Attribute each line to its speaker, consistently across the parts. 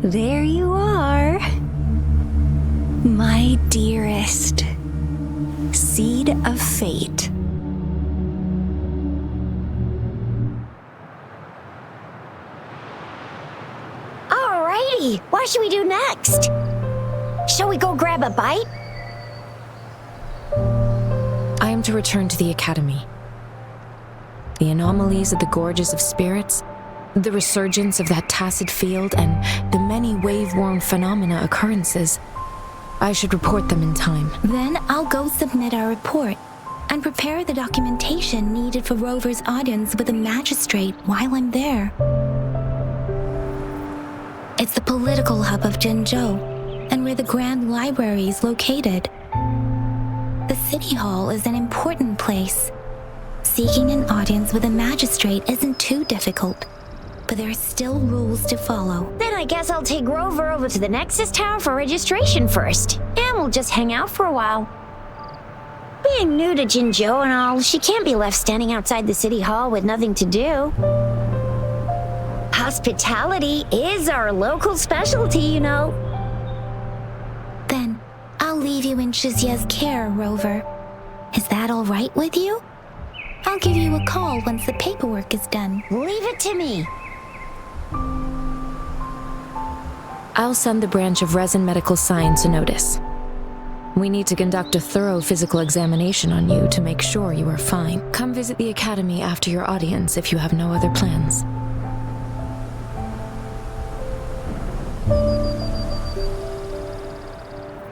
Speaker 1: There you are. My dearest. Seed of fate.
Speaker 2: Alrighty, what should we do next? Shall we go grab a bite?
Speaker 3: I am to return to the Academy. The anomalies of the Gorges of Spirits, the resurgence of that tacit field, and the many wave-worn phenomena occurrences. I should report them in time.
Speaker 4: Then I'll go submit our report and prepare the documentation needed for Rover's audience with the magistrate while I'm there. It's the political hub of Jinzhou, and where the Grand Library is located. The City Hall is an important place. Seeking an audience with a magistrate isn't too difficult, but there are still rules to follow.
Speaker 2: Then I guess I'll take Rover over to the Nexus Tower for registration first, and we'll just hang out for a while. Being new to Jinzhou and all, she can't be left standing outside the City Hall with nothing to do. Hospitality is our local specialty, you know.
Speaker 4: Then I'll leave you in Shizya's care, Rover. Is that all right with you? I'll give you a call once the paperwork is done.
Speaker 2: Leave it to me.
Speaker 3: I'll send the branch of Resin Medical Science a notice. We need to conduct a thorough physical examination on you to make sure you are fine. Come visit the Academy after your audience if you have no other plans.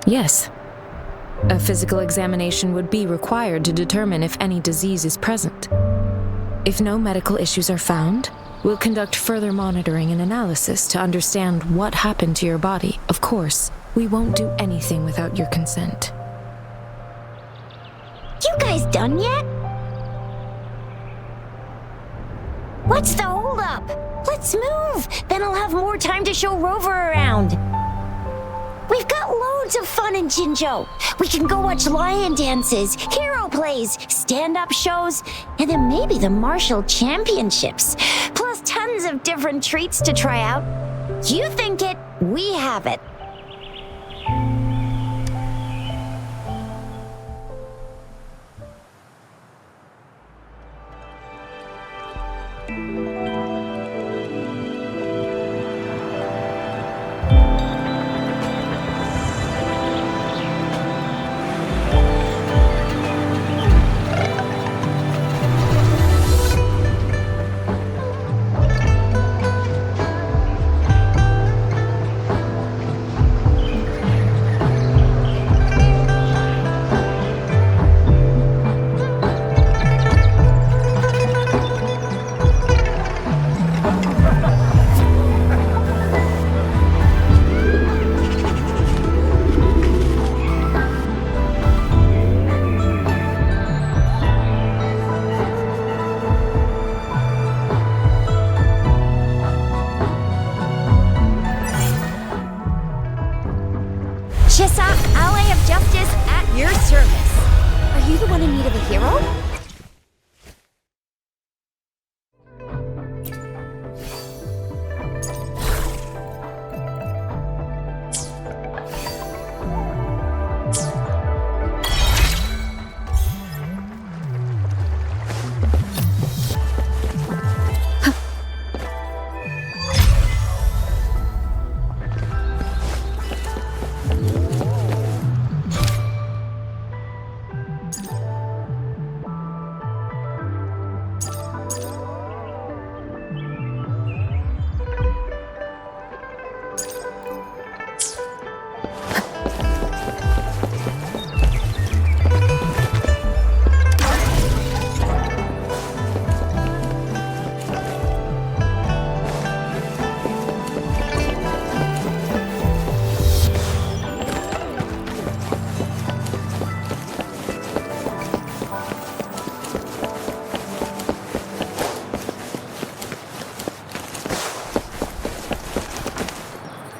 Speaker 3: Yes. A physical examination would be required to determine if any disease is present. If no medical issues are found, we'll conduct further monitoring and analysis to understand what happened to your body. Of course, we won't do anything without your consent.
Speaker 2: You guys done yet? What's the holdup? Let's move! Then I'll have more time to show Rover around. We've got loads of fun in Jinzhou. We can go watch lion dances, hero plays, stand-up shows, and then maybe the martial championships. Plus tons of different treats to try out. You think it, we have it. Ally of Justice at your service. Are you the one in need of a hero?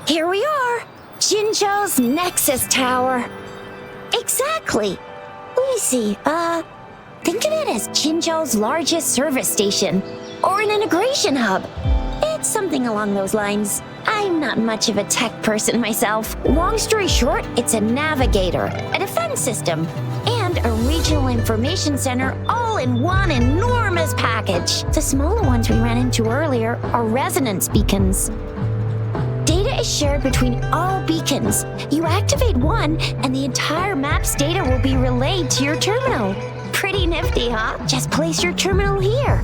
Speaker 2: Here we are, Jinzhou's Nexus Tower. Exactly. Let me see, think of it as Jinzhou's largest service station, or an integration hub. Something along those lines. I'm not much of a tech person myself. Long story short, it's a navigator, a defense system, and a regional information center all in one enormous package. The smaller ones we ran into earlier are resonance beacons. Data is shared between all beacons. You activate one, and the entire map's data will be relayed to your terminal. Pretty nifty, huh? Just place your terminal here.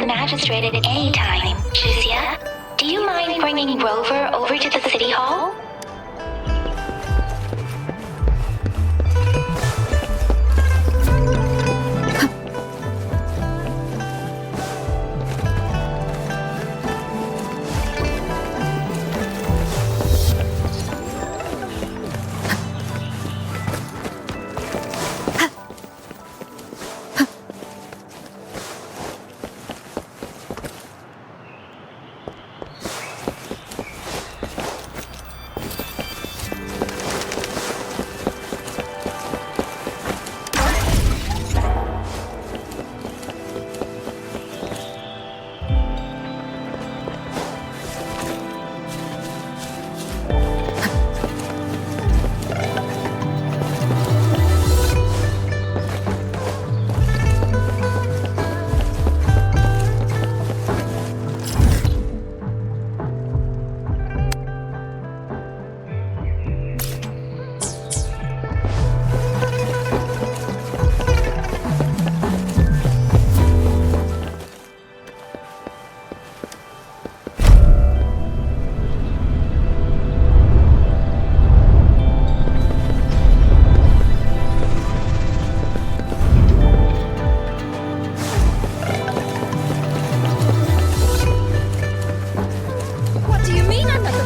Speaker 4: Magistrate at any time. Shuzia, do you mind bringing Rover over to the City Hall?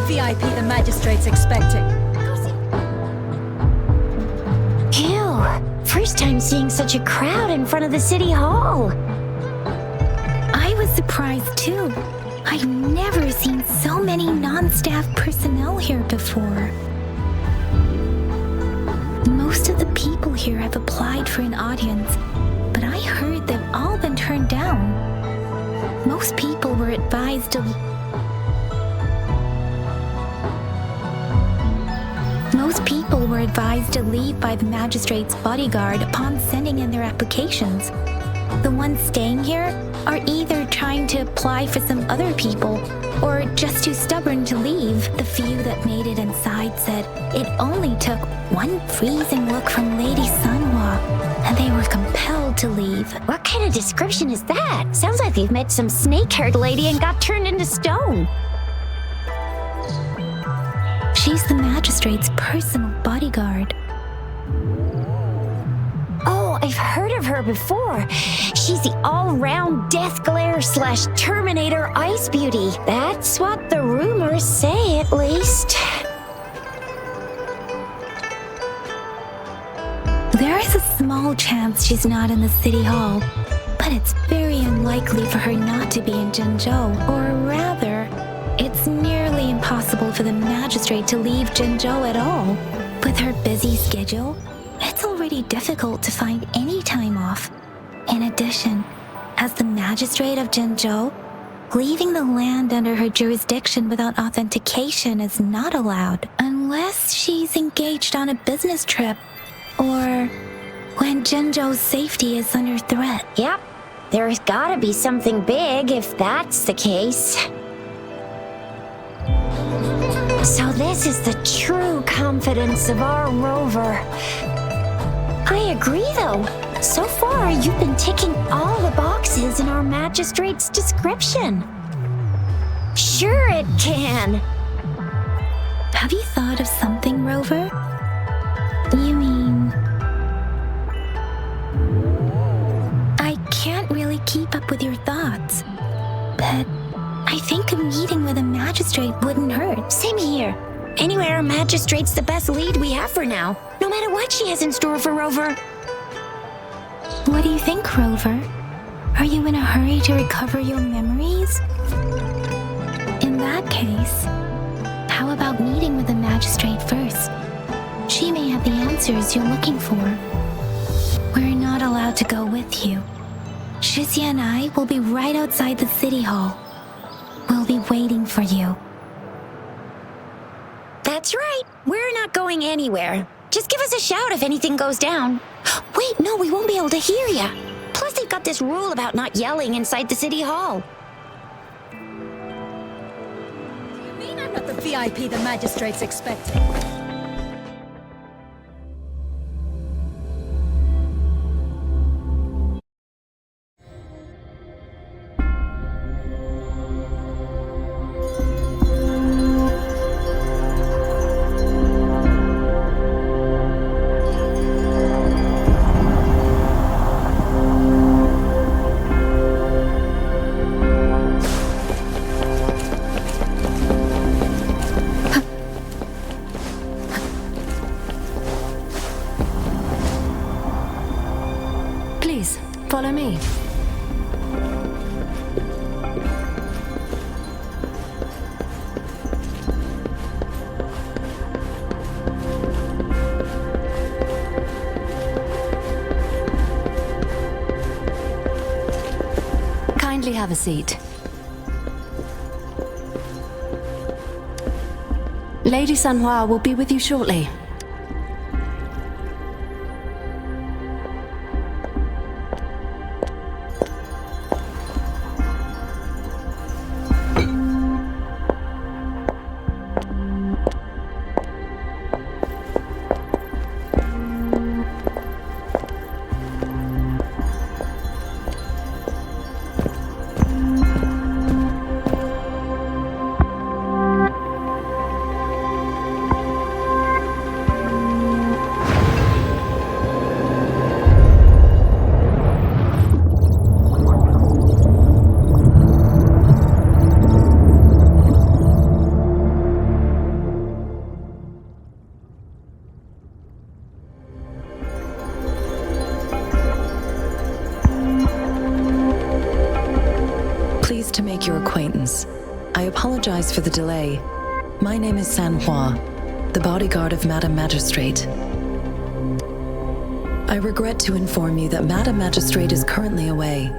Speaker 5: VIP the magistrate's expecting.
Speaker 2: Ew, first time seeing such a crowd in front of the city hall.
Speaker 4: I was surprised too. I've never seen so many non-staff personnel here before. Most of the people here have applied for an audience, but I heard they've all been turned down. Most people were advised to leave by the magistrate's bodyguard upon sending in their applications. The ones staying here are either trying to apply for some other people or just too stubborn to leave. The few that made it inside said it only took one freezing look from Lady Sunwa and they were compelled to leave.
Speaker 2: What kind of description is that? Sounds like they've met some snake-haired lady and got turned into stone.
Speaker 4: She's the magistrate's personal bodyguard.
Speaker 2: Oh, I've heard of her before. She's the all-round death glare / Terminator ice beauty. That's what the rumors say, at least.
Speaker 4: There is a small chance she's not in the city hall, but it's very unlikely for her not to be in Jinzhou, or rather, it's nearly impossible for the magistrate to leave Jinzhou at all. With her busy schedule, it's already difficult to find any time off. In addition, as the magistrate of Jinzhou, leaving the land under her jurisdiction without authentication is not allowed, unless she's engaged on a business trip, or when Jinzhou's safety is under threat.
Speaker 2: Yep, there's gotta be something big if that's the case. So this is the true confidence of our rover. I agree, though. So far, you've been ticking all the boxes in our magistrate's description. Sure it can.
Speaker 4: Have you thought of something, Rover? You mean... I can't really keep up with your thoughts, but I think a meeting with a magistrate wouldn't hurt.
Speaker 2: Same here. Anywhere a magistrate's the best lead we have for now, no matter what she has in store for Rover.
Speaker 4: What do you think, Rover? Are you in a hurry to recover your memories? In that case, how about meeting with the magistrate first? She may have the answers you're looking for. We're not allowed to go with you. Shizia and I will be right outside the city hall. We'll be waiting for you.
Speaker 2: That's right. We're not going anywhere. Just give us a shout if anything goes down. Wait, no, we won't be able to hear ya. Plus, they've got this rule about not yelling inside the city hall.
Speaker 5: You mean I'm not the VIP the magistrate's expecting?
Speaker 3: Please, follow me. Kindly have a seat. Lady Sanhua will be with you shortly. Pleased to make your acquaintance. I apologize for the delay. My name is Sanhua, the bodyguard of Madam Magistrate. I regret to inform you that Madam Magistrate is currently away.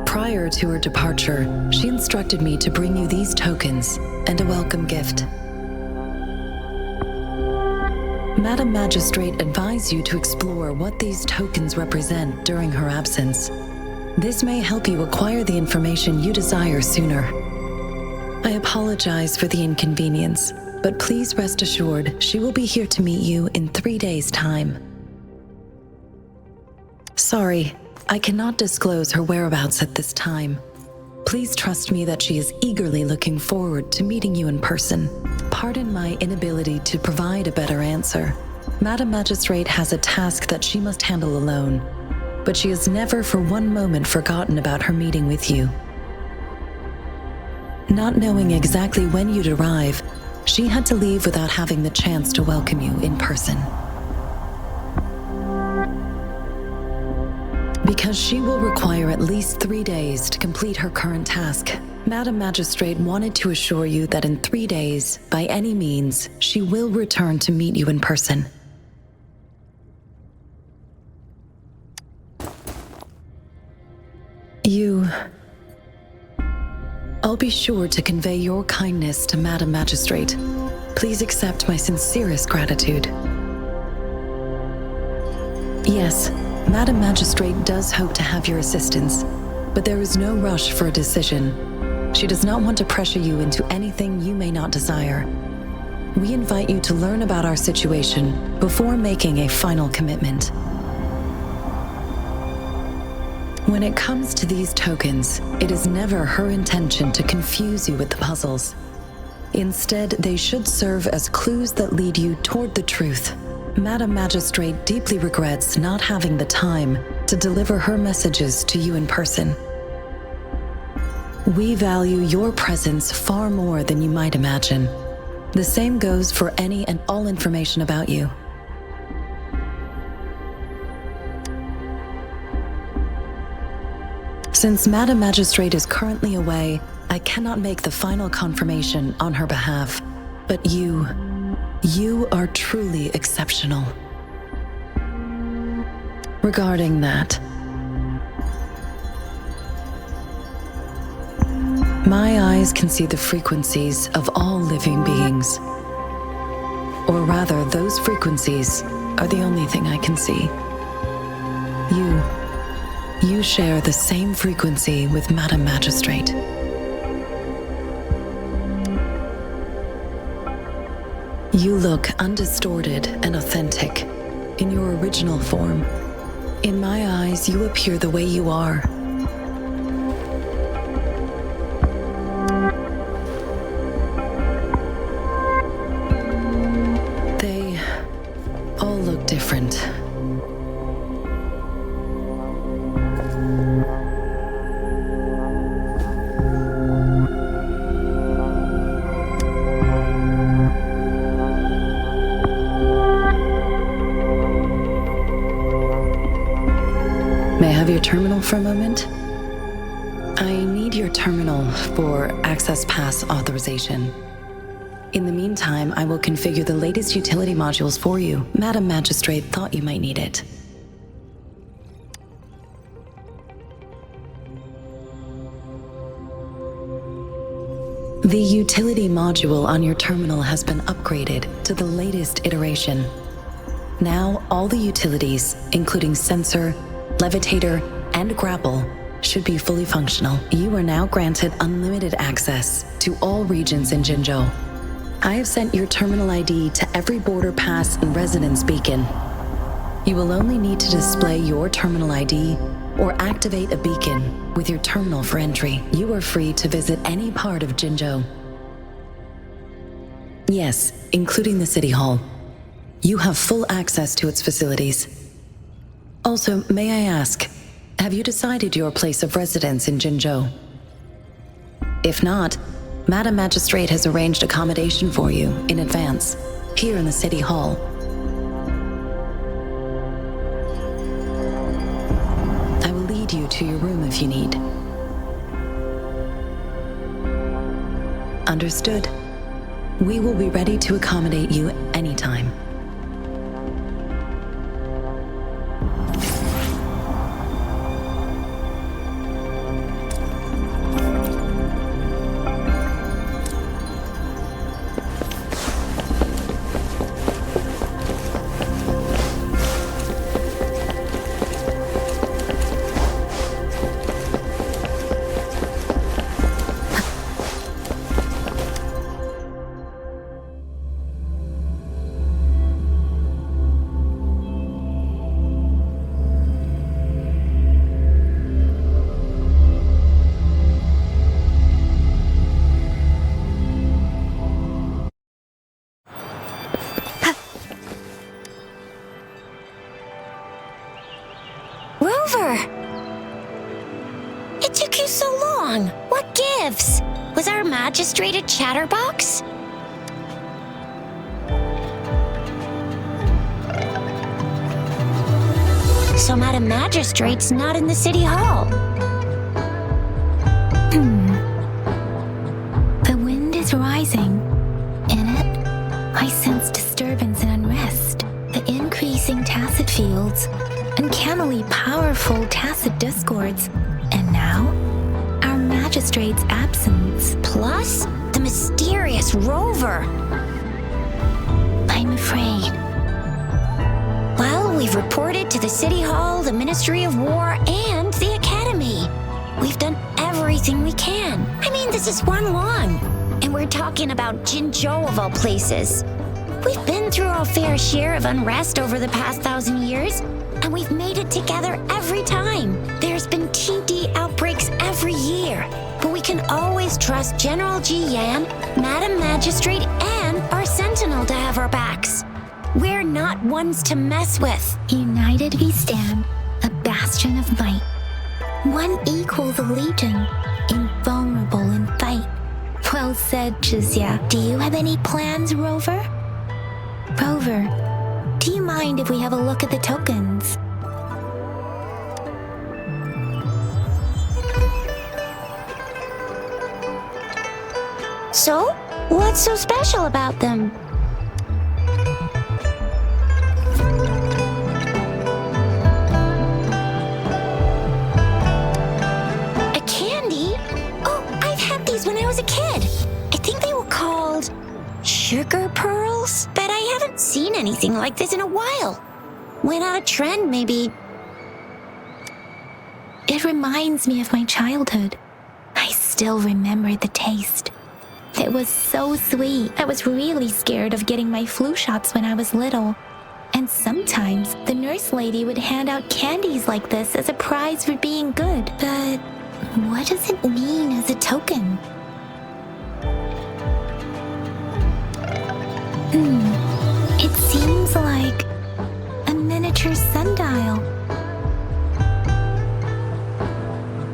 Speaker 3: Prior to her departure, she instructed me to bring you these tokens and a welcome gift. Madam Magistrate advised you to explore what these tokens represent during her absence. This may help you acquire the information you desire sooner. I apologize for the inconvenience, but please rest assured she will be here to meet you in 3 days' time. Sorry, I cannot disclose her whereabouts at this time. Please trust me that she is eagerly looking forward to meeting you in person. Pardon my inability to provide a better answer. Madam Magistrate has a task that she must handle alone, but she has never for one moment forgotten about her meeting with you. Not knowing exactly when you'd arrive, she had to leave without having the chance to welcome you in person. Because she will require at least 3 days to complete her current task, Madam Magistrate wanted to assure you that in 3 days, by any means, she will return to meet you in person. I'll be sure to convey your kindness to Madam Magistrate. Please accept my sincerest gratitude. Yes, Madam Magistrate does hope to have your assistance, but there is no rush for a decision. She does not want to pressure you into anything you may not desire.
Speaker 6: we invite you to learn about our situation before making a final commitment. When it comes to these tokens, it is never her intention to confuse you with the puzzles. Instead, they should serve as clues that lead you toward the truth. Madam Magistrate deeply regrets not having the time to deliver her messages to you in person. We value your presence far more than you might imagine. The same goes for any and all information about you. Since Madam Magistrate is currently away, I cannot make the final confirmation on her behalf. But you are truly exceptional. Regarding that, my eyes can see the frequencies of all living beings. Or rather, those frequencies are the only thing I can see. You share the same frequency with Madam Magistrate. You look undistorted and authentic in your original form. In my eyes, you appear the way you are. They all look different. May I have your terminal for a moment? I need your terminal for Access Pass authorization. In the meantime, I will configure the latest utility modules for you. Madam Magistrate thought you might need it. The utility module on your terminal has been upgraded to the latest iteration. Now, all the utilities, including sensor, levitator, and grapple, should be fully functional. You are now granted unlimited access to all regions in Jinzhou. I have sent your terminal ID to every border pass and residence beacon. You will only need to display your terminal ID or activate a beacon with your terminal for entry. You are free to visit any part of Jinzhou. Yes, including the City Hall. You have full access to its facilities. Also, may I ask, have you decided your place of residence in Jinzhou? If not, Madam Magistrate has arranged accommodation for you in advance, here in the City Hall. I will lead you to your room if you need. Understood. We will be ready to accommodate you anytime.
Speaker 2: It took you so long. What gives? Was our magistrate a chatterbox? So Madam Magistrate's not in the City Hall.
Speaker 4: The wind is rising. In it, I sense disturbance and unrest. The increasing tacit fields, uncannily powerful tacit discords, and now, our magistrate's absence.
Speaker 2: Plus, the mysterious rover.
Speaker 4: I'm afraid.
Speaker 2: Well, we've reported to the City Hall, the Ministry of War, and the Academy. We've done everything we can. I mean, this is Huanglong, and we're talking about Jinzhou of all places. We've been through our fair share of unrest over the past 1,000 years, and we've made it together every time. There's been TD outbreaks every year, but we can always trust General Ji Yan, Madam Magistrate, and our Sentinel to have our backs. We're not ones to mess with.
Speaker 4: United we stand, a bastion of might. One equals a legion, invulnerable in fight. Well said, Jizya. Do you have any plans, Rover? Rover, do you mind if we have a look at the tokens?
Speaker 2: So, what's so special about them? A candy? Oh, I've had these when I was a kid. I think they were called sugar pearls, but I haven't seen anything like this in a while. Went out of trend, maybe.
Speaker 4: It reminds me of my childhood. I still remember the taste. It was so sweet. I was really scared of getting my flu shots when I was little. And sometimes the nurse lady would hand out candies like this as a prize for being good. But what does it mean as a token? It seems like a miniature sundial.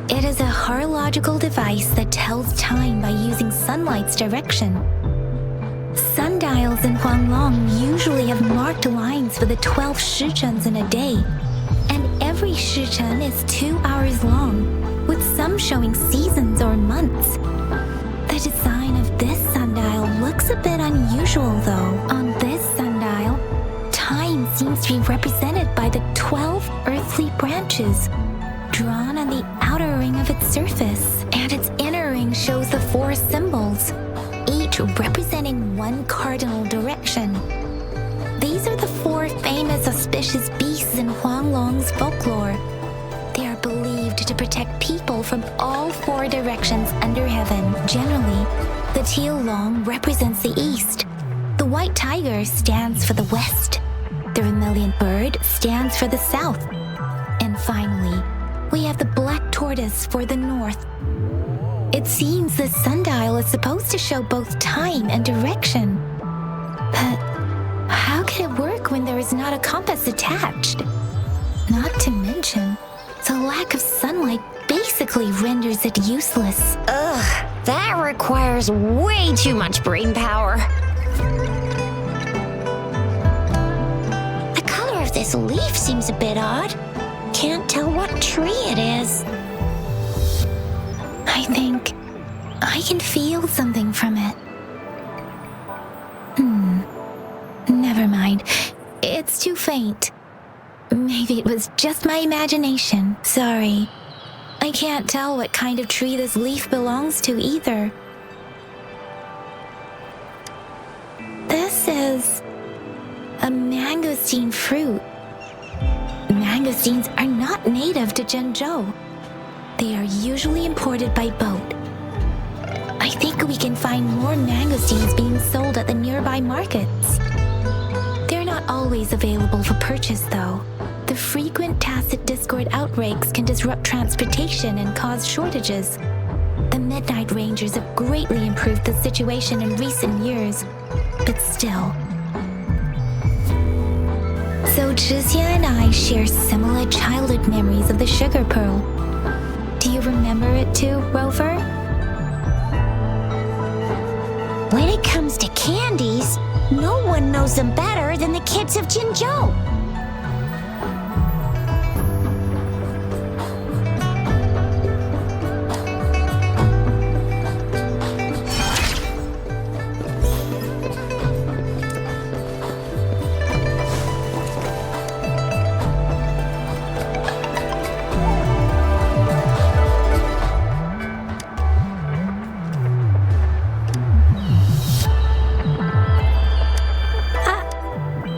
Speaker 4: It is a horological device that tells time by using sunlight's direction. Sundials in Huanglong usually have marked lines for the 12 shichens in a day, and every shichen is 2 hours long, with some showing seasons or months. The design of this sundial looks a bit unusual though. On this sundial, time seems to be represented by the 12 earthly branches, drawn on the outer ring of its surface, and its inner ring shows the 4 symbols, each representing one cardinal direction. These are the 4 famous auspicious beasts in Huanglong's folklore. They are believed to protect people from all 4 directions under heaven. Generally, the teal long represents the east, the white tiger stands for the west, the vermilion bird stands for the south, and finally, we have the black tortoise for the north. It seems the sundial is supposed to show both time and direction. But how can it work when there is not a compass attached? Not to mention, the lack of sunlight basically renders it useless.
Speaker 2: Ugh, that requires way too much brain power. The color of this leaf seems a bit odd. Can't tell what tree it is.
Speaker 4: I think I can feel something from it. Never mind. It's too faint. Maybe it was just my imagination. Sorry. I can't tell what kind of tree this leaf belongs to either. This is a mangosteen fruit. Mangosteens are not native to Zhengzhou. They are usually imported by boat. I think we can find more mangosteens being sold at the nearby markets. They're not always available for purchase, though. The frequent tacit discord outbreaks can disrupt transportation and cause shortages. The Midnight Rangers have greatly improved the situation in recent years, but still. So Jizya and I share similar childhood memories of the sugar pearl. Do you remember it too, Rover?
Speaker 2: When it comes to candies, no one knows them better than the kids of Jinzhou.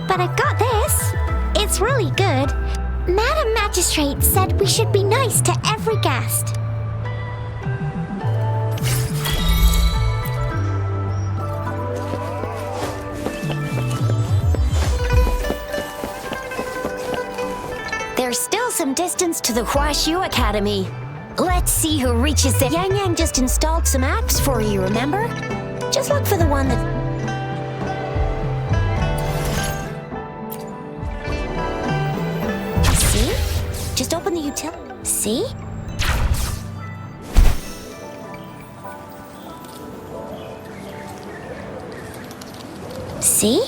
Speaker 2: But I got this. It's really good. Madam Magistrate said we should be nice to every guest. some distance to the Huashu Academy. Let's see who reaches there. Yang Yang just installed some apps for you, remember? Just look for the one that... See? Just open the utility. See? See?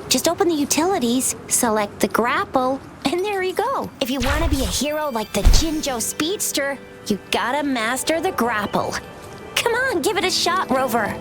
Speaker 2: Just open the utilities, select the grapple, and there you go. If you want to be a hero like the Jinzhou Speedster, you gotta master the grapple. Come on, give it a shot, Rover.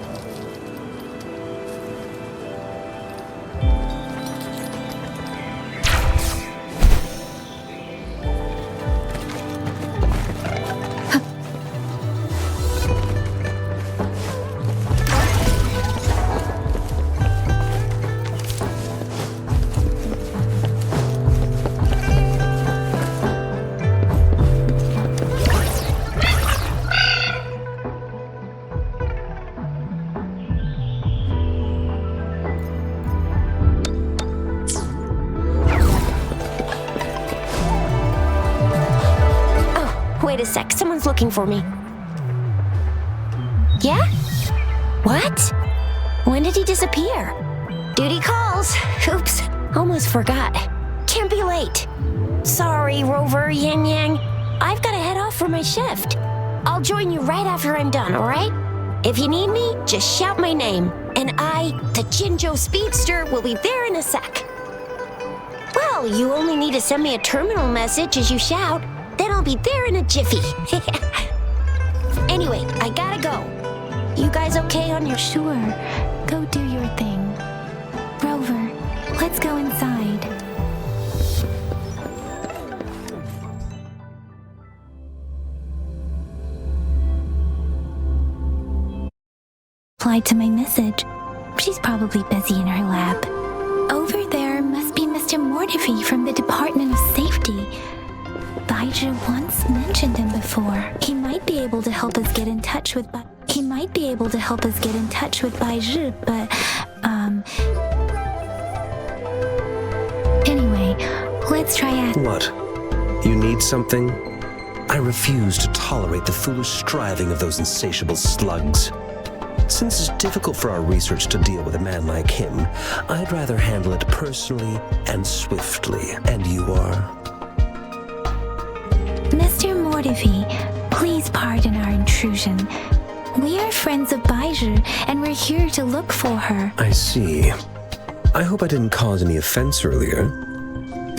Speaker 2: Wait a sec, someone's looking for me. Yeah? What? When did he disappear? Duty calls. Oops, almost forgot. Can't be late. Sorry, Rover, Yang Yang. I've gotta head off for my shift. I'll join you right after I'm done, alright? If you need me, just shout my name, and I, the Jinzhou Speedster, will be there in a sec. Well, you only need to send me a terminal message as you shout. Then I'll be there in a jiffy. Anyway, I gotta go. You guys okay on your...
Speaker 4: Sure, go do your thing. Rover, let's go inside. Replied to my message. She's probably busy in her lab. Over there must be Mr. Mortifi from the Department of Safety. Baizhi once mentioned him before. He might be able to help us get in touch with Baizhi, but anyway, let's try asking.
Speaker 7: What? You need something? I refuse to tolerate the foolish striving of those insatiable slugs. Since it's difficult for our research to deal with a man like him, I'd rather handle it personally and swiftly. And you are?
Speaker 4: Mr. Mortifi, please pardon our intrusion. We are friends of Baizhi, and we're here to look for her.
Speaker 7: I see. I hope I didn't cause any offense earlier.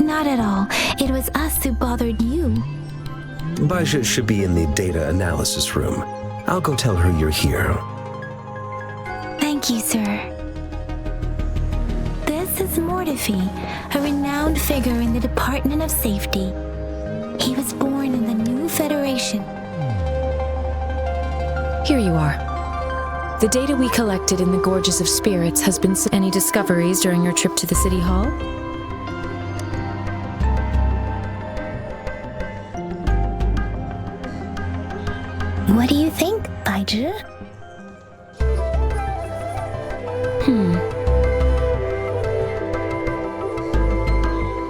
Speaker 4: Not at all. It was us who bothered you.
Speaker 7: Baizhi should be in the data analysis room. I'll go tell her you're here.
Speaker 4: Thank you, sir. This is Mortifi, a renowned figure in the Department of Safety. He was born in the new Federation.
Speaker 3: Here you are. The data we collected in the Gorges of Spirits has been... Any discoveries during your trip to the City Hall?
Speaker 4: What do you think, Baizhi?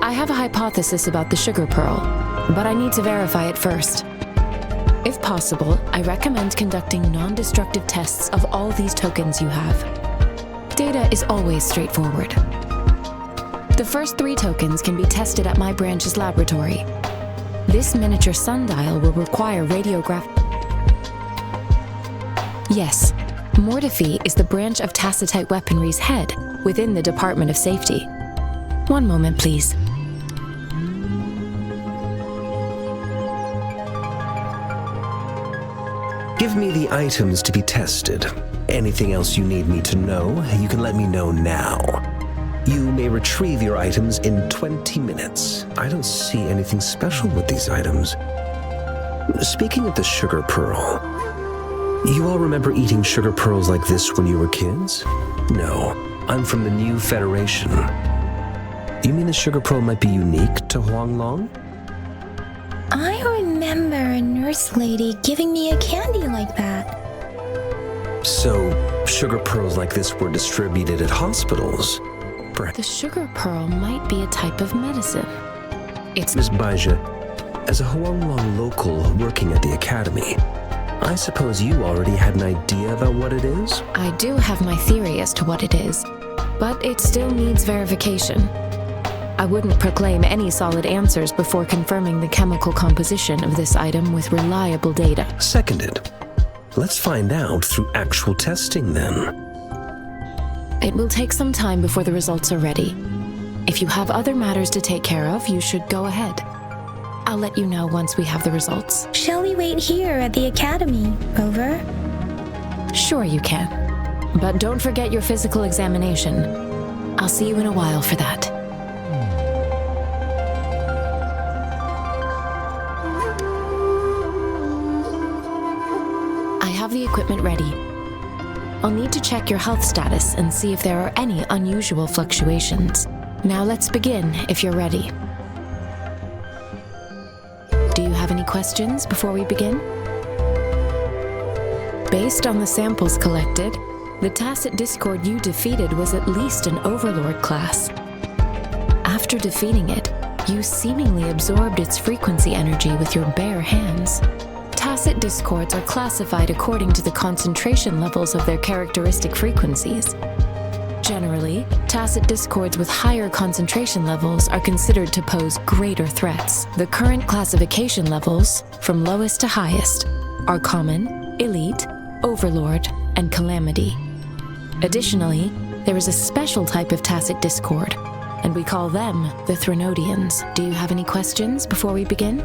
Speaker 3: I have a hypothesis about the sugar pearl, but I need to verify it first. If possible, I recommend conducting non-destructive tests of all these tokens you have. Data is always straightforward. The first 3 tokens can be tested at my branch's laboratory. This miniature sundial will require radiograph... Yes, Mortifi is the branch of Tacitite Weaponry's head within the Department of Safety. One moment, please.
Speaker 7: Give me the items to be tested. Anything else you need me to know, you can let me know now. You may retrieve your items in 20 minutes. I don't see anything special with these items. Speaking of the sugar pearl, you all remember eating sugar pearls like this when you were kids? No, I'm from the new Federation. You mean the sugar pearl might be unique to Huanglong?
Speaker 4: I remember a nurse lady giving me a candy like that.
Speaker 7: So, sugar pearls like this were distributed at hospitals?
Speaker 3: The sugar pearl might be a type of medicine. It's...
Speaker 7: Miss Baizhi, As a Huanglong local working at the academy, I suppose you already had an idea about what it is?
Speaker 3: I do have my theory as to what it is, but it still needs verification. I wouldn't proclaim any solid answers before confirming the chemical composition of this item with reliable data.
Speaker 7: Seconded. Let's find out through actual testing then.
Speaker 3: It will take some time before the results are ready. If you have other matters to take care of, you should go ahead. I'll let you know once we have the results.
Speaker 4: Shall we wait here at the academy, Rover?
Speaker 3: Sure you can. But don't forget your physical examination. I'll see you in a while for that. I have the equipment ready. I'll need to check your health status and see if there are any unusual fluctuations. Now let's begin if you're ready. Do you have any questions before we begin? Based on the samples collected, the Tacit Discord you defeated was at least an Overlord class. After defeating it, you seemingly absorbed its frequency energy with your bare hands. Tacit Discords are classified according to the concentration levels of their characteristic frequencies. Generally, Tacit Discords with higher concentration levels are considered to pose greater threats. The current classification levels, from lowest to highest, are Common, Elite, Overlord, and Calamity. Additionally, there is a special type of Tacit Discord, and we call them the Threnodians. Do you have any questions before we begin?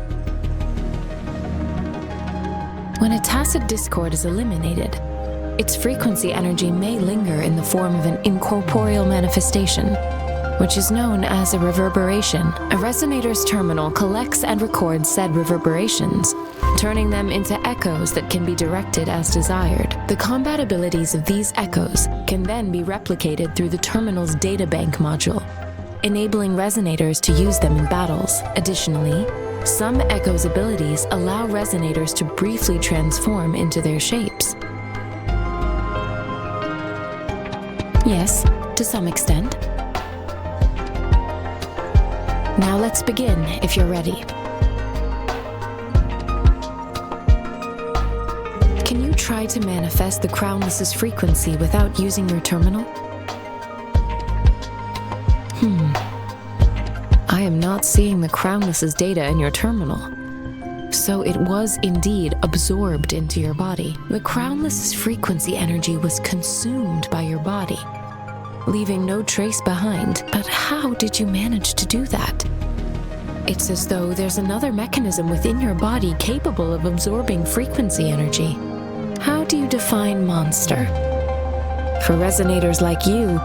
Speaker 3: When a Tacit Discord is eliminated, its frequency energy may linger in the form of an incorporeal manifestation, which is known as a reverberation. A resonator's terminal collects and records said reverberations, turning them into echoes that can be directed as desired. The combat abilities of these echoes can then be replicated through the terminal's databank module, enabling resonators to use them in battles. Additionally, some echoes' abilities allow resonators to briefly transform into their shapes. Yes, to some extent. Now let's begin, if you're ready. Can you try to manifest the Crownless's frequency without using your terminal? I am not seeing the Crownless's data in your terminal. So it was indeed absorbed into your body. The Crownless's frequency energy was consumed by your body, leaving no trace behind. But how did you manage to do that? It's as though there's another mechanism within your body capable of absorbing frequency energy. How do you define monster? For resonators like you,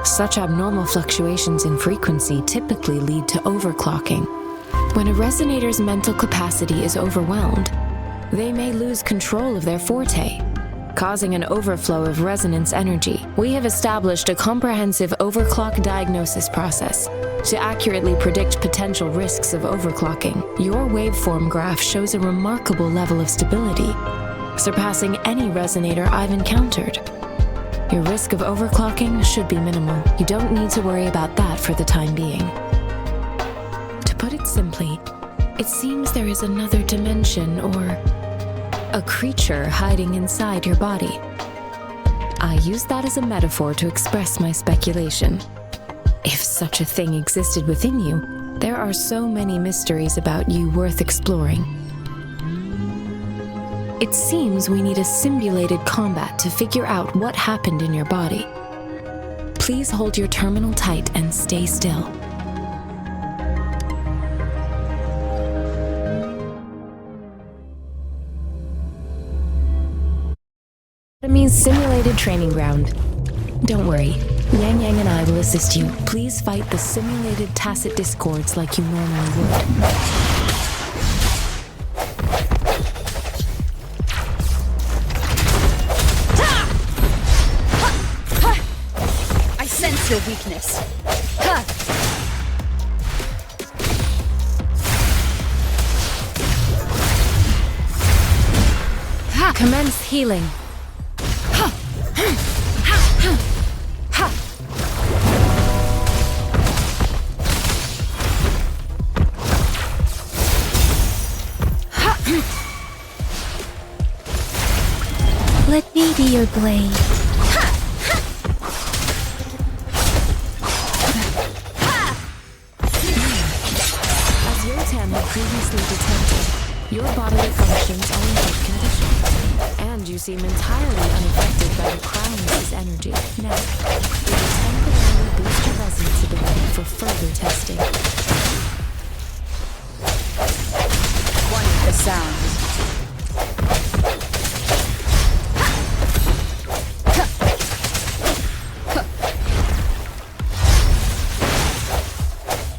Speaker 3: such abnormal fluctuations in frequency typically lead to overclocking. When a resonator's mental capacity is overwhelmed, they may lose control of their forte, causing an overflow of resonance energy. We have established a comprehensive overclock diagnosis process to accurately predict potential risks of overclocking. Your waveform graph shows a remarkable level of stability, surpassing any resonator I've encountered. Your risk of overclocking should be minimal. You don't need to worry about that for the time being. To put it simply, it seems there is another dimension or a creature hiding inside your body. I use that as a metaphor to express my speculation. If such a thing existed within you, there are so many mysteries about you worth exploring. It seems we need a simulated combat to figure out what happened in your body. Please hold your terminal tight and stay still. Enemy's simulated training ground. Don't worry, Yang Yang and I will assist you. Please fight the simulated Tacit Discords like you normally would.
Speaker 5: Your weakness.
Speaker 3: Commence healing.
Speaker 4: blade.
Speaker 3: As Yotan had previously detected, your bodily functions are in good condition, and you seem entirely unaffected by the Crown's energy. Now, we will temporarily boost your resonance ability for further testing.
Speaker 8: One with the sound.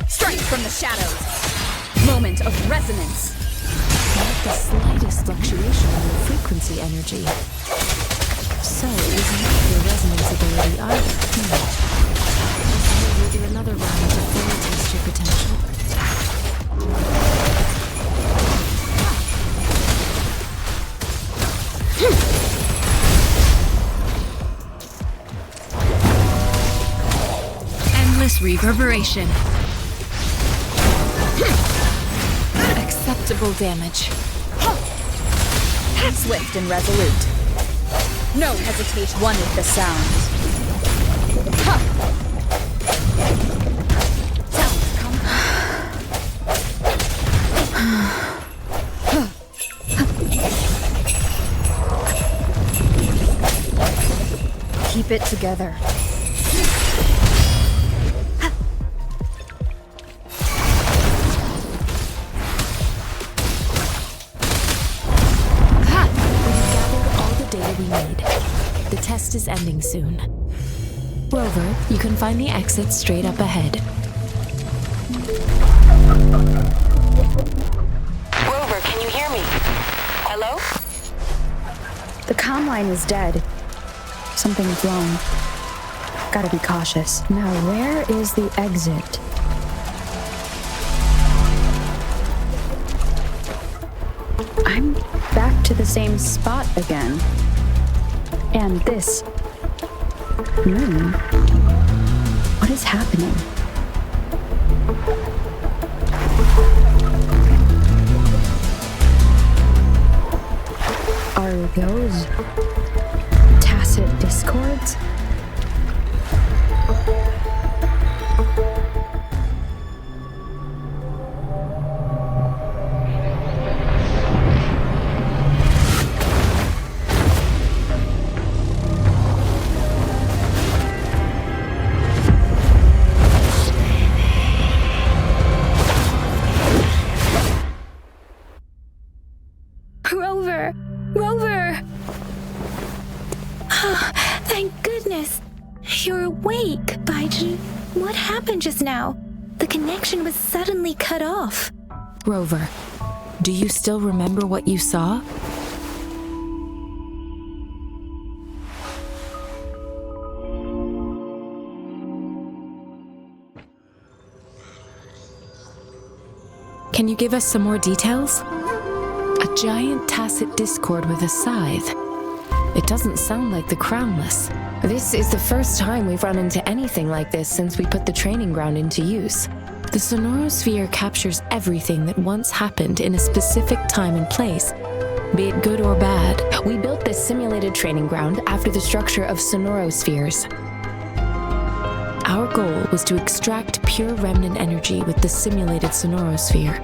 Speaker 8: Strike from the shadows. Moment of resonance.
Speaker 3: Not the slightest fluctuation in the frequency energy. So it was not your resonance ability either. We'll do another round to fully test your potential.
Speaker 8: Endless reverberation.
Speaker 3: Acceptable damage.
Speaker 8: Swift and resolute. No hesitation. One with the sound. Keep it together.
Speaker 3: The test is ending soon. Rover, you can find the exit straight up ahead.
Speaker 9: Rover, can you hear me? Hello?
Speaker 8: The comm line is dead. Something's wrong. Gotta be cautious. Now, where is the exit? I'm back to the same spot again. And this moon. What is happening? Are those tacit discords?
Speaker 4: Rover! Oh, thank goodness. You're awake, Baiji. What happened just now? The connection was suddenly cut off.
Speaker 3: Rover, do you still remember what you saw? Can you give us some more details? A giant tacit discord with a scythe. It doesn't sound like the Crownless. This is the first time we've run into anything like this since we put the training ground into use. The sonorosphere captures everything that once happened in a specific time and place, be it good or bad. We built this simulated training ground after the structure of sonorospheres. Our goal was to extract pure remnant energy with the simulated sonorosphere.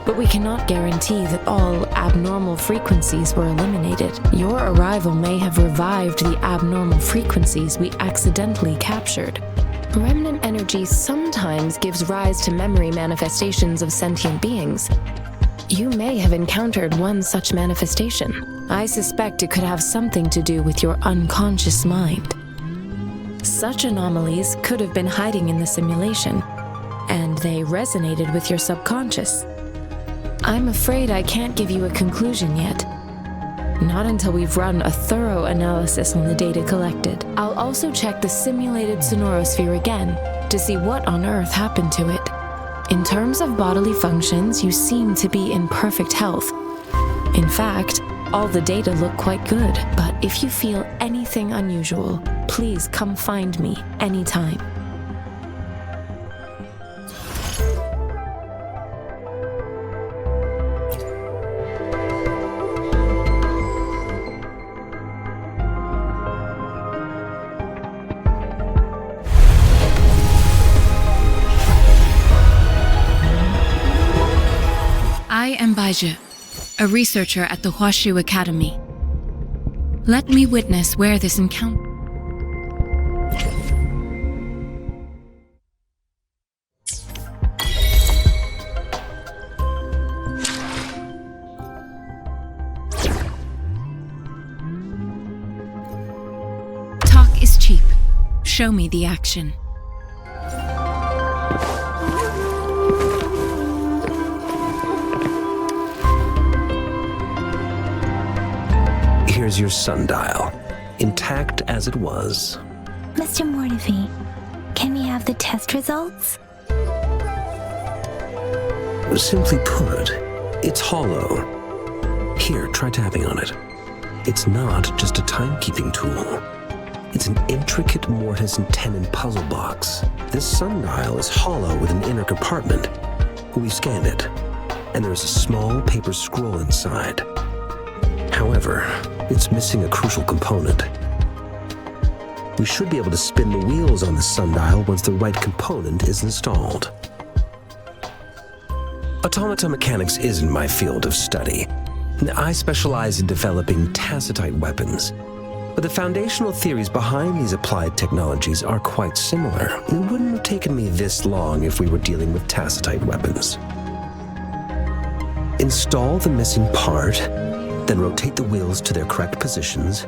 Speaker 3: But we cannot guarantee that all abnormal frequencies were eliminated. Your arrival may have revived the abnormal frequencies we accidentally captured. Remnant energy sometimes gives rise to memory manifestations of sentient beings. You may have encountered one such manifestation. I suspect it could have something to do with your unconscious mind. Such anomalies could have been hiding in the simulation, and they resonated with your subconscious. I'm afraid I can't give you a conclusion yet. Not until we've run a thorough analysis on the data collected. I'll also check the simulated sonorosphere again to see what on earth happened to it. In terms of bodily functions, you seem to be in perfect health. In fact, all the data look quite good, but if you feel anything unusual, please come find me anytime.
Speaker 10: I am Baizhi, a researcher at the Huashu Academy. Let me witness where this encounter... Talk is cheap. Show me the action.
Speaker 7: Here's your sundial, intact as it was.
Speaker 4: Mr. Mortivy, can we have the test results?
Speaker 7: Simply put, it's hollow. Here, try tapping on it. It's not just a timekeeping tool. It's an intricate mortise and tenon puzzle box. This sundial is hollow with an inner compartment. We scanned it, and there's a small paper scroll inside. However, it's missing a crucial component. We should be able to spin the wheels on the sundial once the right component is installed. Automata mechanics isn't my field of study. I specialize in developing tacitite weapons, but the foundational theories behind these applied technologies are quite similar. It wouldn't have taken me this long if we were dealing with tacitite weapons. Install the missing part, then rotate the wheels to their correct positions,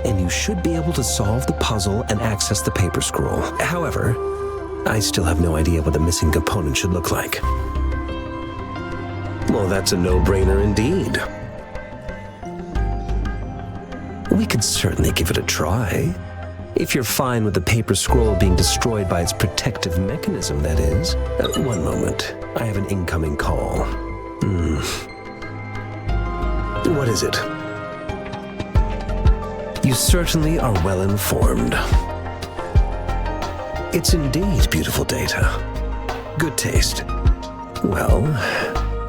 Speaker 7: and you should be able to solve the puzzle and access the paper scroll. However, I still have no idea what the missing component should look like. Well, that's a no-brainer indeed. We could certainly give it a try. If you're fine with the paper scroll being destroyed by its protective mechanism, that is. One moment. I have an incoming call. What is it? You certainly are well informed. It's indeed beautiful data. Good taste. Well,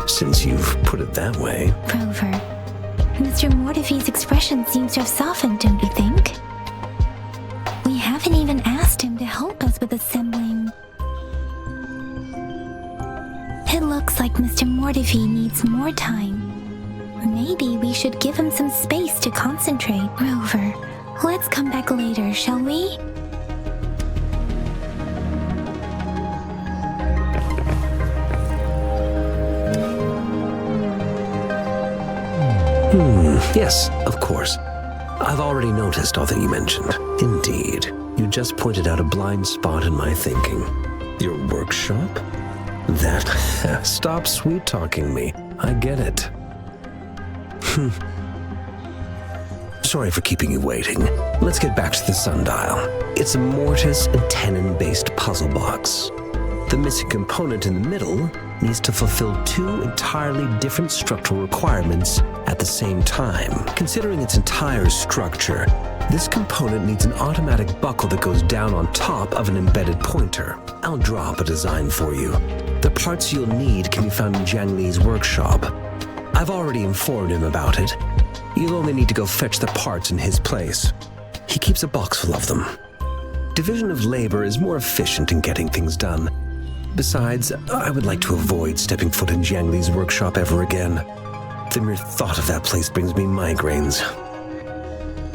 Speaker 7: since you've put it that way...
Speaker 4: Rover, Mr. Mortivy's expression seems to have softened, don't you think? We haven't even asked him to help us with assembling. It looks like Mr. Mortivy needs more time. Maybe we should give him some space to concentrate. Rover, let's come back later, shall we?
Speaker 7: Yes, of course. I've already noticed all that you mentioned. Indeed, you just pointed out a blind spot in my thinking. Your workshop? That... Stop sweet-talking me. I get it. Sorry for keeping you waiting. Let's get back to the sundial. It's a mortise and tenon-based puzzle box. The missing component in the middle needs to fulfill two entirely different structural requirements at the same time. Considering its entire structure, this component needs an automatic buckle that goes down on top of an embedded pointer. I'll draw up a design for you. The parts you'll need can be found in Jiang Li's workshop. I've already informed him about it. You'll only need to go fetch the parts in his place. He keeps a box full of them. Division of labor is more efficient in getting things done. Besides, I would like to avoid stepping foot in Jiang Li's workshop ever again. The mere thought of that place brings me migraines.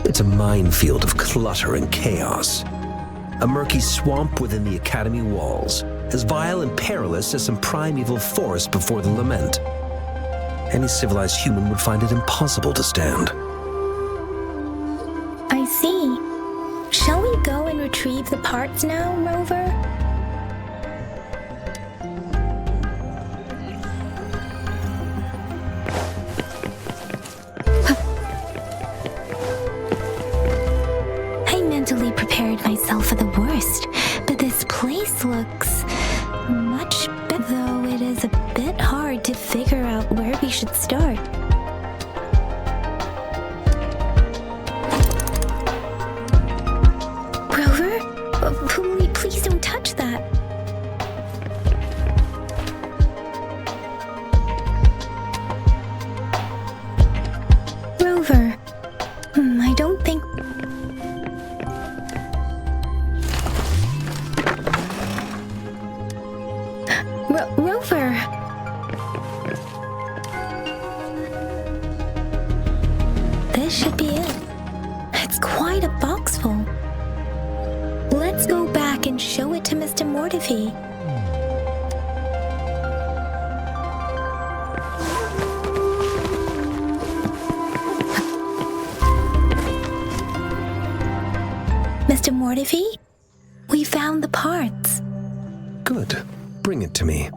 Speaker 7: It's a minefield of clutter and chaos. A murky swamp within the academy walls, as vile and perilous as some primeval forest before the lament. Any civilized human would find it impossible to stand.
Speaker 4: I see. Shall we go and retrieve the parts now, Rover? I mentally prepared myself for the worst, but this place looks much better, though it is a bit hard to figure out where we should start. Rover? Please don't touch that. Rover, I don't think... Rover! and show it to Mr. Mortifi. Mr. Mortifi, we found the parts.
Speaker 7: Good. Bring it to me.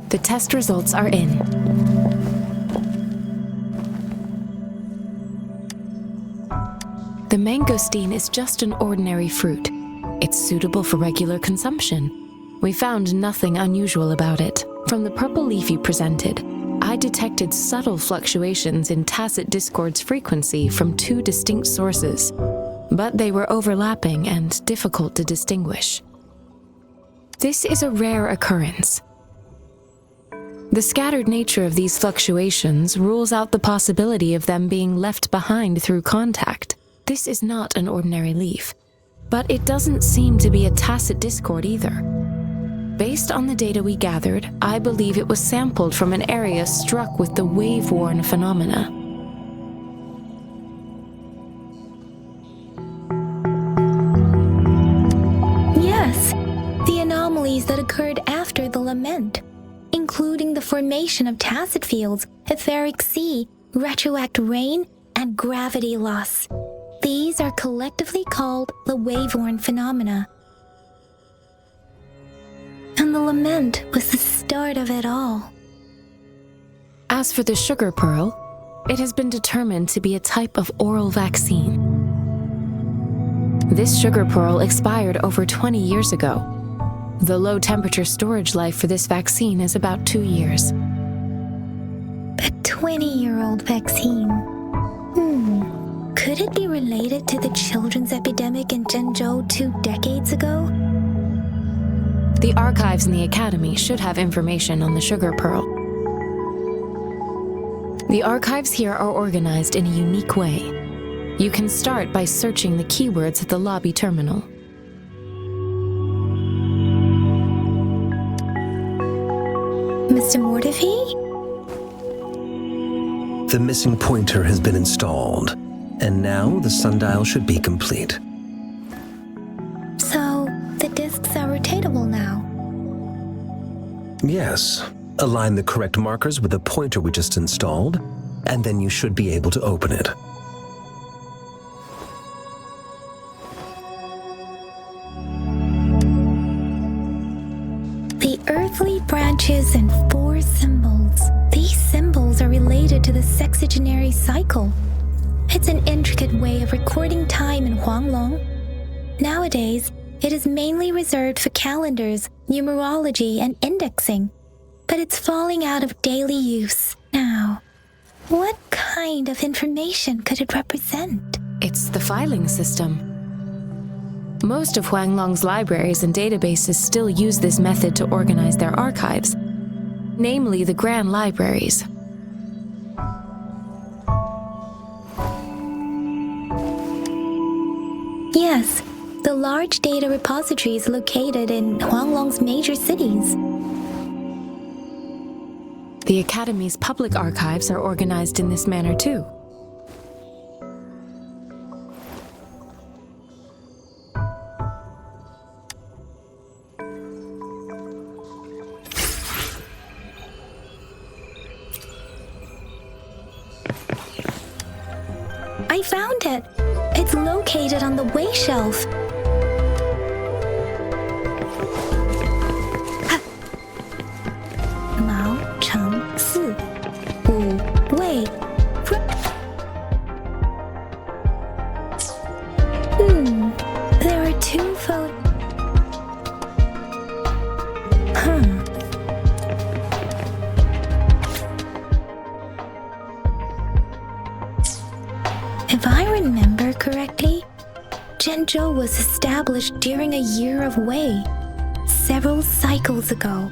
Speaker 3: The test results are in. The mangosteen is just an ordinary fruit. It's suitable for regular consumption. We found nothing unusual about it. From the purple leaf you presented, I detected subtle fluctuations in tacit discord's frequency from two distinct sources, but they were overlapping and difficult to distinguish. This is a rare occurrence. The scattered nature of these fluctuations rules out the possibility of them being left behind through contact. This is not an ordinary leaf, but it doesn't seem to be a tacit discord either. Based on the data we gathered, I believe it was sampled from an area struck with the wave-worn phenomena.
Speaker 4: Yes, the anomalies that occurred after the lament, including the formation of tacit fields, etheric sea, retroact rain, and gravity loss. These are collectively called the wave-worn phenomena. And the lament was the start of it all.
Speaker 3: As for the sugar pearl, it has been determined to be a type of oral vaccine. This sugar pearl expired over 20 years ago. The low-temperature storage life for this vaccine is about 2 years.
Speaker 4: A 20-year-old vaccine. Could it be related to the children's epidemic in Zhengzhou 2 decades ago?
Speaker 3: The archives in the Academy should have information on the sugar pearl. The archives here are organized in a unique way. You can start by searching the keywords at the lobby terminal.
Speaker 4: Mr. Mortifi?
Speaker 7: The missing pointer has been installed, and now the sundial should be complete.
Speaker 4: So, the discs are rotatable now?
Speaker 7: Yes. Align the correct markers with the pointer we just installed, and then you should be able to open it.
Speaker 4: The earthly branches and 4 symbols. These symbols are related to the sexagenary cycle. It's an intricate way of recording time in Huanglong. Nowadays, it is mainly reserved for calendars, numerology, and indexing. But it's falling out of daily use now. What kind of information could it represent?
Speaker 3: It's the filing system. Most of Huanglong's libraries and databases still use this method to organize their archives, namely the Grand Libraries.
Speaker 4: Yes, the large data repositories located in Huanglong's major cities.
Speaker 3: The Academy's public archives are organized in this manner too.
Speaker 4: I found it! It's located on the way shelf. There are 2 photos. If I remember correctly, Zhengzhou was established during a year of Wei, several cycles ago.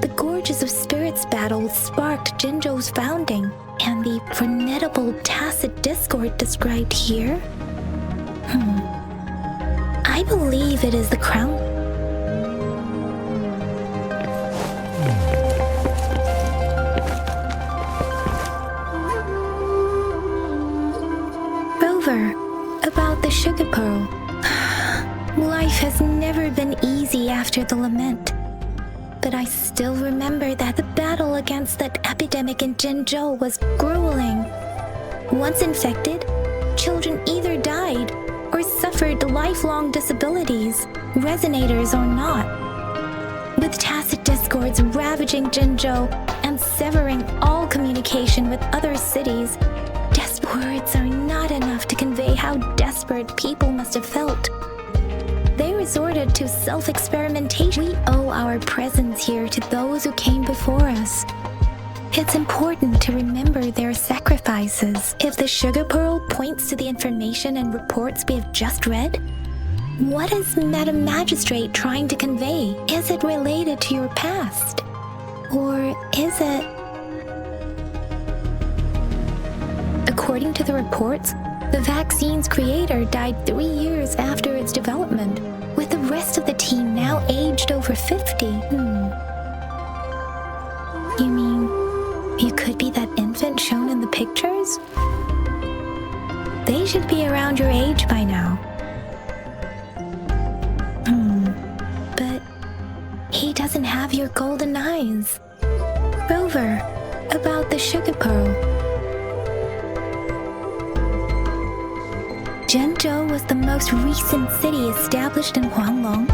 Speaker 4: The Gorges of Spirits battle sparked Zhengzhou's founding, and the formidable tacit discord described here? I believe it is the crown. Rover, about the sugar pearl. has never been easy after the lament. But I still remember that the battle against that epidemic in Jinzhou was grueling. Once infected, children either died or suffered lifelong disabilities, resonators or not. With tacit discords ravaging Jinzhou and severing all communication with other cities, words are not enough to convey how desperate people must have felt. They resorted to self-experimentation. We owe our presence here to those who came before us. It's important to remember their sacrifices. If the sugar pearl points to the information and reports we have just read, what is Madam Magistrate trying to convey? Is it related to your past? Or is it... According to the reports, the vaccine's creator died 3 years after its development, with the rest of the team now aged over 50. You mean, you could be that infant shown in the pictures? They should be around your age by now. But he doesn't have your golden eyes. Rover, about the sugar pearl. Jinzhou was the most recent city established in Huanglong.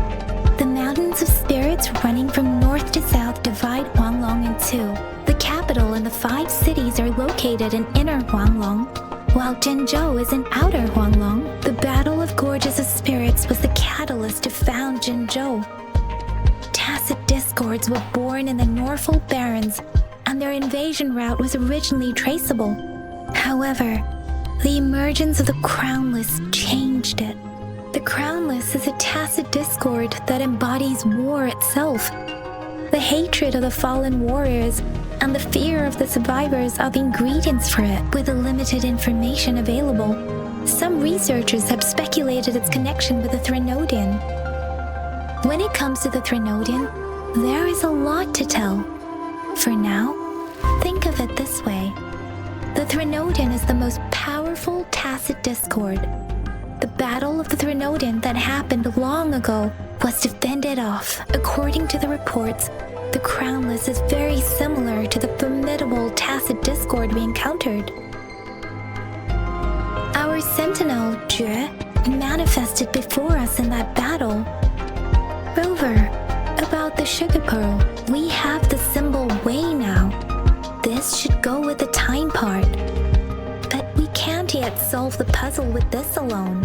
Speaker 4: The mountains of spirits running from north to south divide Huanglong in two. The capital and the 5 cities are located in inner Huanglong, while Jinzhou is in outer Huanglong. The Battle of Gorges of Spirits was the catalyst to found Jinzhou. Tacit discords were born in the Norfolk Barrens, and their invasion route was originally traceable. However, the emergence of the Crownless changed it. The Crownless is a tacit discord that embodies war itself. The hatred of the fallen warriors and the fear of the survivors are the ingredients for it. With the limited information available, some researchers have speculated its connection with the Threnodian. When it comes to the Threnodian, there is a lot to tell. For now, think of it this way. The Threnodian is the most powerful tacit discord. The Battle of the Threnodian that happened long ago was to fend it off. According to the reports, the Crownless is very similar to the formidable tacit discord we encountered. Our sentinel, Jue, manifested before us in that battle. Rover, about the sugar pearl, we have the symbol Wei now. This should go with the time part. But we can't yet solve the puzzle with this alone.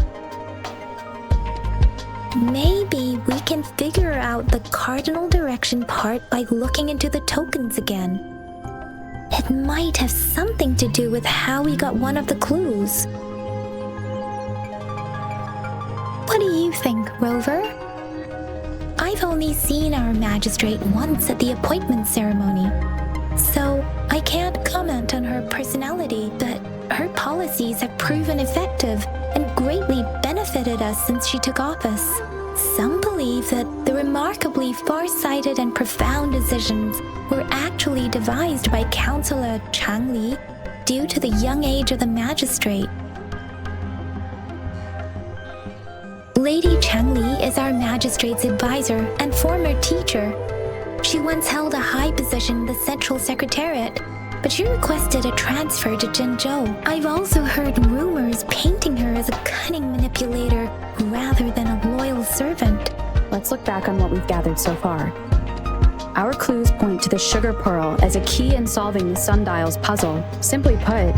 Speaker 4: Maybe we can figure out the cardinal direction part by looking into the tokens again. It might have something to do with how we got one of the clues. What do you think, Rover? I've only seen our magistrate once at the appointment ceremony, so I can't comment on her personality, but her policies have proven effective and greatly benefited us since she took office. Some believe that the remarkably far-sighted and profound decisions were actually devised by Councillor Changli due to the young age of the magistrate. Lady Changli is our magistrate's advisor and former teacher. She once held a high position in the Central Secretariat, but she requested a transfer to Jinzhou. I've also heard rumors painting her as a cunning manipulator rather than a loyal servant.
Speaker 8: Let's look back on what we've gathered so far. Our clues point to the sugar pearl as a key in solving the sundial's puzzle. Simply put,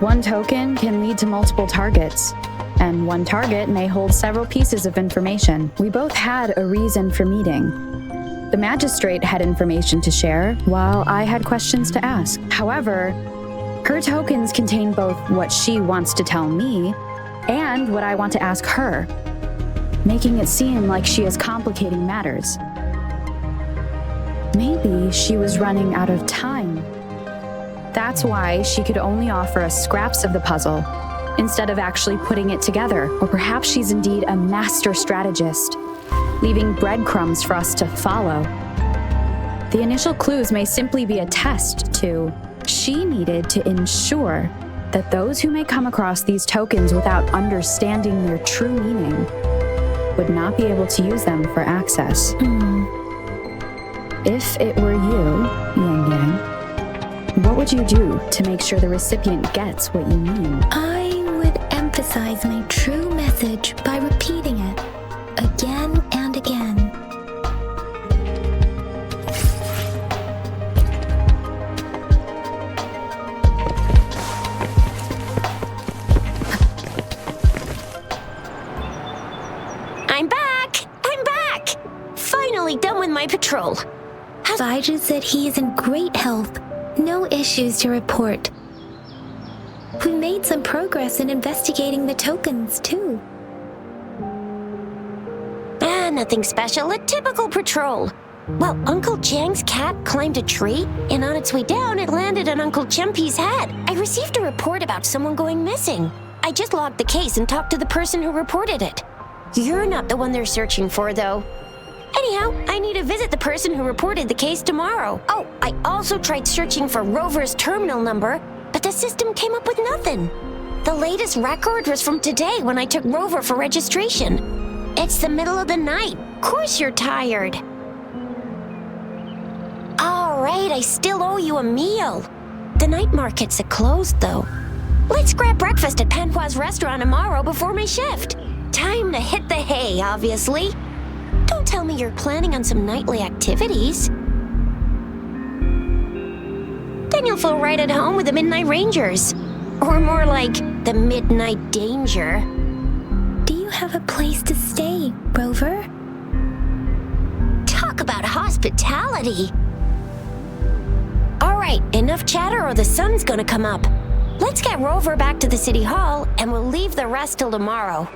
Speaker 8: one token can lead to multiple targets, and one target may hold several pieces of information. We both had a reason for meeting. The magistrate had information to share, while I had questions to ask. However, her tokens contain both what she wants to tell me and what I want to ask her, making it seem like she is complicating matters. Maybe she was running out of time. That's why she could only offer us scraps of the puzzle, instead of actually putting it together. Or perhaps she's indeed a master strategist, leaving breadcrumbs for us to follow. The initial clues may simply be a test to... She needed to ensure that those who may come across these tokens without understanding their true meaning would not be able to use them for access. If it were you, Yang Yang, what would you do to make sure the recipient gets what you mean?
Speaker 4: I would emphasize my true message by repeating it again and again.
Speaker 2: I'm back! I'm back! Finally done with my patrol.
Speaker 4: Vijay said he is in great health. No issues to report. We made some progress in investigating the tokens, too.
Speaker 2: Nothing special, a typical patrol. Well, Uncle Chang's cat climbed a tree, and on its way down, it landed on Uncle Chempi's head. I received a report about someone going missing. I just logged the case and talked to the person who reported it. You're not the one they're searching for, though. Anyhow, I need to visit the person who reported the case tomorrow. Oh, I also tried searching for Rover's terminal number, but the system came up with nothing. The latest record was from today when I took Rover for registration. It's the middle of the night. Of course you're tired. All right, I still owe you a meal. The night markets are closed, though. Let's grab breakfast at Panhua's restaurant tomorrow before my shift. Time to hit the hay, obviously. Don't tell me you're planning on some nightly activities. Then you'll feel right at home with the Midnight Rangers. Or more like the Midnight Danger.
Speaker 4: Do you have a place to stay, Rover?
Speaker 2: Talk about hospitality. All right, enough chatter or the sun's gonna come up. Let's get Rover back to the city hall and we'll leave the rest till tomorrow.